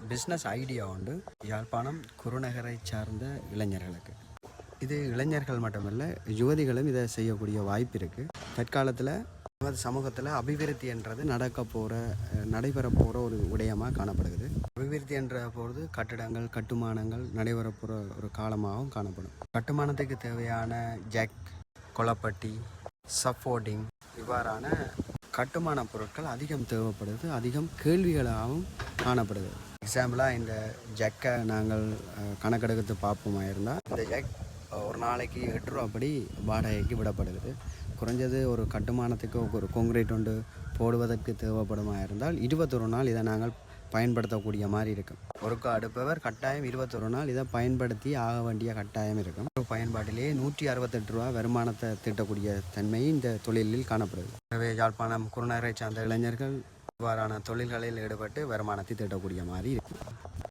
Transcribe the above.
Business idea உண்டு யாழ்ப்பாணம் குருநகரை சார்ந்த இளைஞர்களுக்கு. இது இளைஞர்கள் மட்டுமல்ல, யுவதிகளும் இதை செய்யக்கூடிய வாய்ப்பு இருக்குது. தற்காலத்தில் நமது சமூகத்தில் அபிவிருத்தி என்றது நடைபெற போகிற ஒரு விடயமாக காணப்படுகிறது. அபிவிருத்தி என்ற பொழுது கட்டிடங்கள் கட்டுமானங்கள் நடைபெற போகிற ஒரு காலமாகவும் காணப்படும். கட்டுமானத்துக்கு தேவையான ஜாக், கொலப்பட்டி, சப்போர்டிங் இவ்வாறான கட்டுமான பொருட்கள் அதிகம் தேவைப்படுது, அதிகம் கேள்விகளாகவும் காணப்படுது. எக்ஸாம்பிளாக இந்த ஜக்கை நாங்கள் கணக்கெடுத்து பார்ப்போமா இருந்தால், இந்த ஜக் ஒரு நாளைக்கு 8 ரூபாப்படி வாடகைக்கு விடப்படுகிறது. குறைஞ்சது ஒரு கட்டுமானத்துக்கு ஒரு கான்கிரீட் ஒன்று போடுவதற்கு தேவைப்படுமா இருந்தால் 21 நாள் இதை நாங்கள் பயன்படுத்தக்கூடிய மாதிரி இருக்கும். ஒருக்கா அடுப்பவர் கட்டாயம் 21 நாள் இதை பயன்படுத்தி ஆக வேண்டிய கட்டாயம் இருக்கும். ஒரு பயன்பாட்டிலேயே 168 ரூபா வருமானத்தை திட்டக்கூடிய தன்மை இந்த தொழிலில் காணப்படுது. எனவே யாழ்ப்பாணம் குருநகரை சார்ந்த இளைஞர்கள் இவ்வாறான தொழில்களில் ஈடுபட்டு வருமானத்தை திட்டக்கூடிய மாதிரி இருக்கும்.